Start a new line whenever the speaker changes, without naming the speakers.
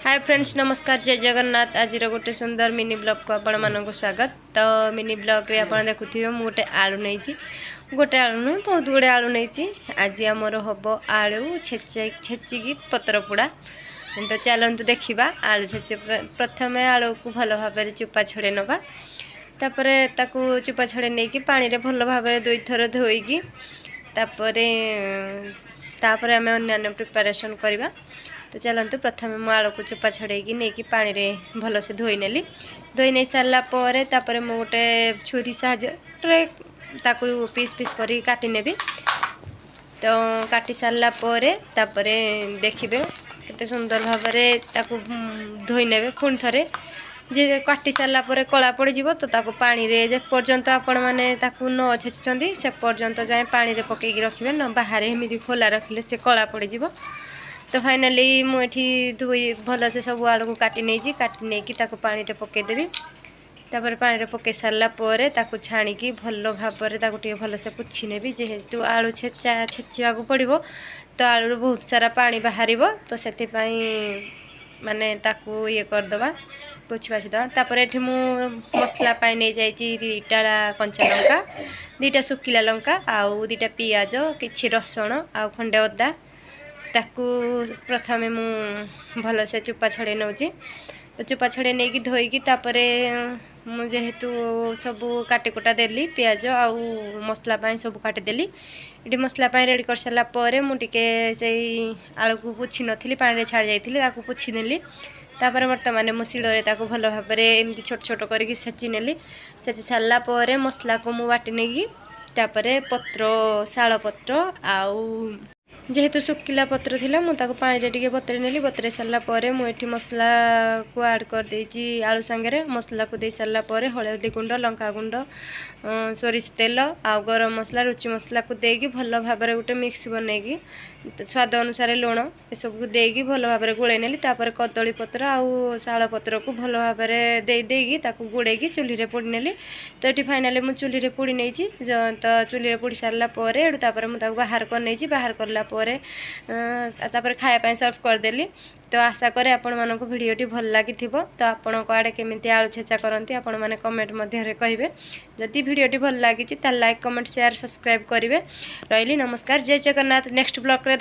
Hi friends नमस्कार जय जगन्नाथ। आज गोटे सुंदर मिनी ब्लॉग को आपण मानक स्वागत। तो मिनी ब्लॉग रे आपण देखुथिबे मु गोटे आलू नैची गोटे आलू नुह बहुत गुड़े आलू नैची। आज आमर हम आलू छेचिकी पत्र पोड़ा। तो चलतु देखा आलू छेच प्रथम आलू को भल भाव चुपा छड़े नवा तापर ताकू चुपा छड़े नहीं कि पानी रे भल भाव दुई थर धोईकी तापर आम अन्य प्रिपारेसन करवा। तो चलतु प्रथम मु आलू को चुपा छड़ेकी नहीं कि पानी रे भल से धोई नेली। धोई नहीं सारा पर मु गोटे छुरी साहाय्य ताकू पीस पीस करी काटी नेबी। तो काटी सारा देखिए केते सुंदर भाव धोई नेबे। पुणी थे जे काटी सारा कला पड़ जाव तो ताकू पानी रे जे पर्यंत आपण मैंने न छेचुंट से पर्यंत जाए पानी रे पकईकी रखिए न बाहर एमती खोला रखिले से कला पड़ जाव। तो फाइनाली मुझे धोई भल से सब आलू को काटी नहीं कि पानी रे पकईदेवी। तापर पानी रे पकई सारा छाणिकी भल भाव भल से पोछि नेबी। जेहेतु आलू छेचा पड़ो तो आलू बहुत सारा पानी बाहर तो से माने ताकू ये करदे पोछि बाछीदे। तापर एठी मु मसला पाई नहीं जाइए दीटा कंचा लंका, दीटा सुखिला लंका, आउ दीटा पियाज, किछि रसुण, आउ खंडे अदा ताकू प्रथम मु भल से चुपा छड़े नौची। तो चुपा छड़े नहीं कि धोईकी जेहेतु सब काटिकुटा देली पियाज आउ मसला सब काटिदेली। ये मसला रेडी कर सारापर मुझे से आलू को पोछि नी पानी छाड़ जाती पोछि नेली। तापर बर्तमान मु शिଳରେ भल भाव एमती छोट छोट करके छेची नेली। छेची सारापर मसला को मु बाटी नहीं तापर पत्र शाल पत्र आउ जेहेतु सुखिला पत्र थिला मु ताको पानी रे टिके बतरे नेली। बतरे सारा पर मुझे मसला को ऐड कर देछि आलू सांगे। मसला को दे सारा पर हळदी गुंड, लंका गुंड, सोरिष तेल आउ गरम मसला, रुचि मसला को देकी भल भाव गोटे मिक्स बनैकी स्वाद अनुसार लुण ए सब को देकी भल भाव गोळे नेली। तापर कदली पत्र आउ शाल पत्र को भल भाव देकी ताको गुड़ेकी चूल्ही रे पोड़ी नेली। तो ये फाइनाली मु चूल्ही रे पोड़ी नहीं। तो चूल्ही रे पोड़ी सारा पर मुझे बाहर कर नहीं। बाहर करला तापर खाया सर्व करदेली। तो आशा करे आपण मानक भिडियोटी भल लगी। तो आपण आड़े केमिति आलू छेचा करती आपण मैंने कमेंट मध्य कहे। जदि भिडियोटी भल लगी लाइक कमेंट शेयर सब्सक्राइब करेंगे। रही नमस्कार जय जगन्नाथ। नेक्स्ट ब्लॉग रे